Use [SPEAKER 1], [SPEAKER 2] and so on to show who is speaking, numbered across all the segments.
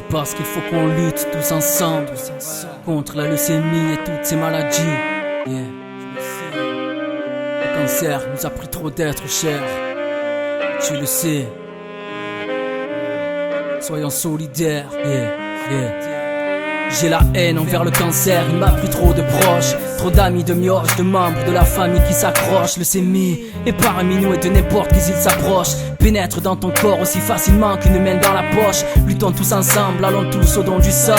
[SPEAKER 1] parce qu'il faut qu'on lutte tous ensemble contre la leucémie et toutes ces maladies. Yeah. Le cancer nous a pris trop d'êtres chers, tu le sais. Soyons solidaires. J'ai la haine envers le cancer, il m'a pris trop de proches, trop d'amis, de mioches, de membres de la famille qui s'accrochent. Leucémie est parmi nous et de n'importe qui s'il s'approche pénètre dans ton corps aussi facilement qu'une main dans la poche. Luttons tous ensemble, allons tous au don du sang.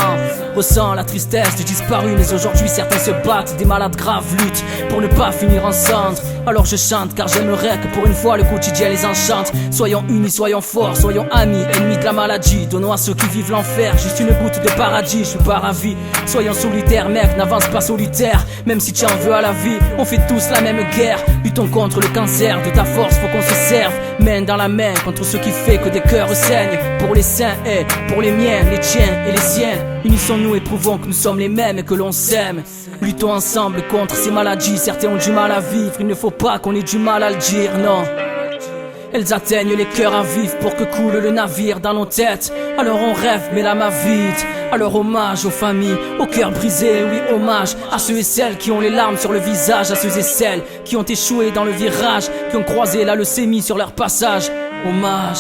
[SPEAKER 1] Ressens la tristesse du disparu, mais aujourd'hui certains se battent. Des malades graves luttent pour ne pas finir en cendres. Alors je chante car j'aimerais que pour une fois le quotidien les enchante. Soyons unis, soyons forts, soyons amis, ennemis de la maladie. Donnons à ceux qui vivent l'enfer juste une goutte de paradis. Je suis pas ravi, soyons solitaires mec, n'avance pas solitaire. Même si tu en veux à la vie, on fait tous la même guerre. Luttons contre le cancer, de ta force faut qu'on se serve. Main dans la main contre ce qui fait que des cœurs saignent. Pour les saints et pour les miens, les tiens et les siens. Unissons-nous et prouvons que nous sommes les mêmes et que l'on s'aime. Luttons ensemble contre ces maladies. Certains ont du mal à vivre, il ne faut pas qu'on ait du mal à le dire, non. Elles atteignent les cœurs à vif pour que coule le navire dans nos têtes. Alors on rêve mais l'âme vide. Alors hommage aux familles, aux cœurs brisés, oui hommage à ceux et celles qui ont les larmes sur le visage, à ceux et celles qui ont échoué dans le virage, qui ont croisé la leucémie sur leur passage. Hommage.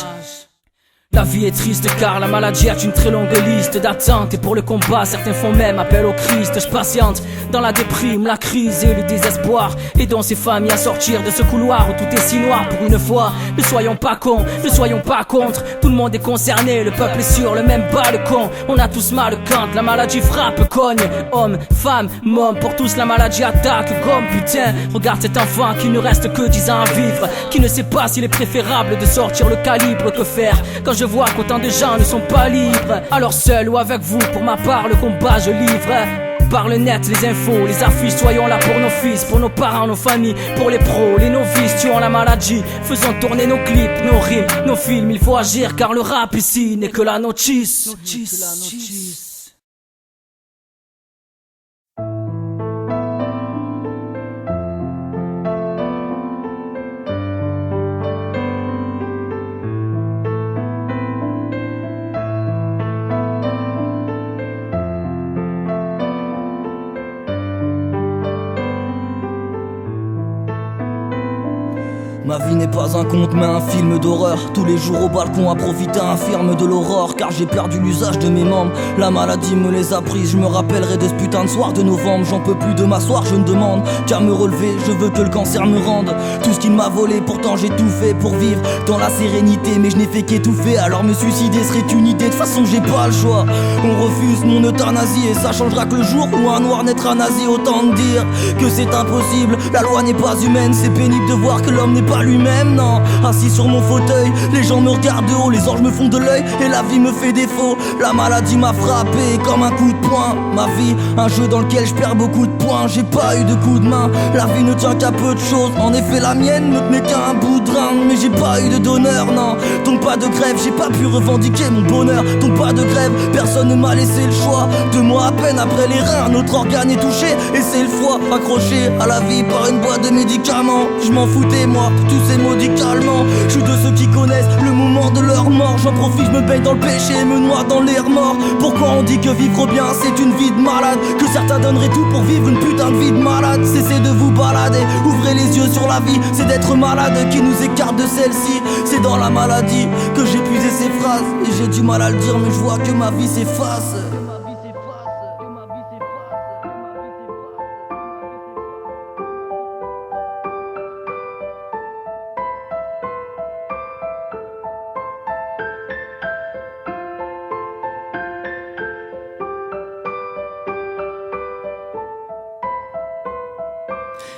[SPEAKER 1] La vie est triste car la maladie a une très longue liste d'attente. Et pour le combat certains font même appel au Christ. Je patiente dans la déprime, la crise et le désespoir, aidons ces familles à sortir de ce couloir où tout est si noir. Pour une fois, ne soyons pas cons, ne soyons pas contre. Tout le monde est concerné, le peuple est sur le même balcon. On a tous mal quand la maladie frappe, cogne. Homme, femme, môme, pour tous la maladie attaque comme putain. Regarde cet enfant qui ne reste que 10 ans à vivre, qui ne sait pas s'il est préférable de sortir le calibre. Que faire quand je vois qu'autant de gens ne sont pas libres? Alors seul ou avec vous, pour ma part le combat je livre. Par le net, les infos, les affiches, soyons là pour nos fils, pour nos parents, nos familles, pour les pros, les novices, tuons la maladie. Faisons tourner nos clips, nos rimes, nos films, il faut agir car le rap ici n'est que la notice.
[SPEAKER 2] Ma vie n'est pas un conte mais un film d'horreur. Tous les jours au balcon à profiter infirme de l'aurore. Car j'ai perdu l'usage de mes membres, la maladie me les a prises. Je me rappellerai de ce putain de soir de novembre. J'en peux plus de m'asseoir, je ne demande qu'à me relever. Je veux que le cancer me rende tout ce qu'il m'a volé. Pourtant j'ai tout fait pour vivre dans la sérénité, mais je n'ai fait qu'étouffer. Alors me suicider serait une idée, de toute façon j'ai pas le choix. On refuse mon euthanasie et ça changera que le jour où un noir naîtra nazi. Autant de dire que c'est impossible, la loi n'est pas humaine. C'est pénible de voir que l'homme n'est pas lui-même, non. Assis sur mon fauteuil, les gens me regardent de haut, les anges me font de l'œil et la vie me fait défaut. La maladie m'a frappé comme un coup de poing. Ma vie, un jeu dans lequel je perds beaucoup de points. J'ai pas eu de coup de main, la vie ne tient qu'à peu de choses. En effet la mienne ne tenait qu'à un bout de rein. Mais j'ai pas eu de donneur, non. Donc pas de grève, j'ai pas pu revendiquer mon bonheur. Donc pas de grève, personne ne m'a laissé le choix. 2 mois à peine après les reins, notre organe est touché et c'est le foie. Accroché à la vie par une boîte de médicaments. Je m'en foutais moi, tous ces maudits calmants. Je suis de ceux qui connaissent le moment de leur mort. J'en profite, je me baigne dans le péché et me noie dans l'air mort. Pourquoi on dit que vivre bien c'est une vie de malade, que certains donneraient tout pour vivre une putain de vie de malade. Cessez de vous balader, ouvrez les yeux sur la vie. C'est d'être malade qui nous écarte de celle-ci. C'est dans la maladie que j'ai puisé ces phrases. Et j'ai du mal à le dire mais je vois que ma vie s'efface.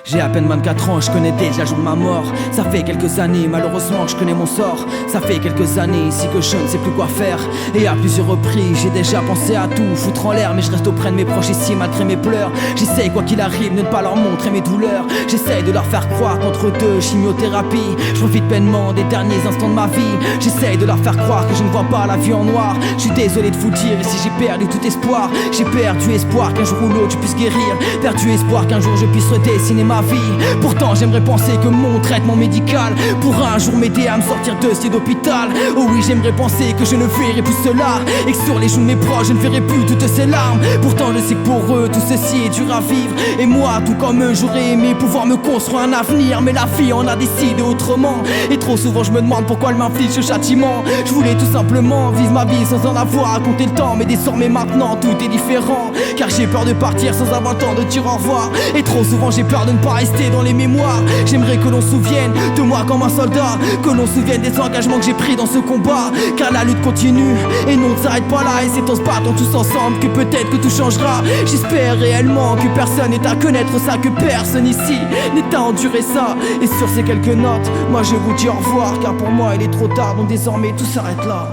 [SPEAKER 3] J'ai à peine 24 ans, je connais déjà le jour de ma mort. Ça fait quelques années malheureusement que je connais mon sort. Ça fait quelques années ici que je ne sais plus quoi faire. Et à plusieurs reprises j'ai déjà pensé à tout foutre en l'air. Mais je reste auprès de mes proches ici malgré mes pleurs. J'essaye quoi qu'il arrive de ne pas leur montrer mes douleurs. J'essaye de leur faire croire qu'entre deux chimiothérapie je profite pleinement des derniers instants de ma vie. J'essaye de leur faire croire que je ne vois pas la vie en noir. Je suis désolé de vous dire ici j'ai perdu tout espoir. J'ai perdu espoir qu'un jour ou l'autre je puisse guérir. Perdu espoir qu'un jour je puisse redessiner ma la vie. Pourtant j'aimerais penser que mon traitement médical pourra un jour m'aider à me sortir de ce lit d'hôpital. Oh oui, j'aimerais penser que je ne verrai plus cela, et que sur les joues de mes proches je ne verrai plus toutes ces larmes. Pourtant je sais que pour eux tout ceci est dur à vivre, et moi tout comme eux j'aurais aimé pouvoir me construire un avenir. Mais la vie en a décidé autrement, et trop souvent je me demande pourquoi elle m'inflige ce châtiment. Je voulais tout simplement vivre ma vie sans en avoir à compter le temps, mais désormais maintenant tout est différent, car j'ai peur de partir sans avoir le temps de dire au revoir. Et trop souvent j'ai peur de ne pas rester dans les mémoires. J'aimerais que l'on se souvienne de moi comme un soldat, que l'on se souvienne des engagements que j'ai pris dans ce combat, car la lutte continue et non ne s'arrête pas là. Et c'est en se battant tous ensemble que peut-être que tout changera. J'espère réellement que personne n'est à connaître ça, que personne ici n'est à endurer ça. Et sur ces quelques notes, moi je vous dis au revoir, car pour moi il est trop tard, donc désormais tout s'arrête là.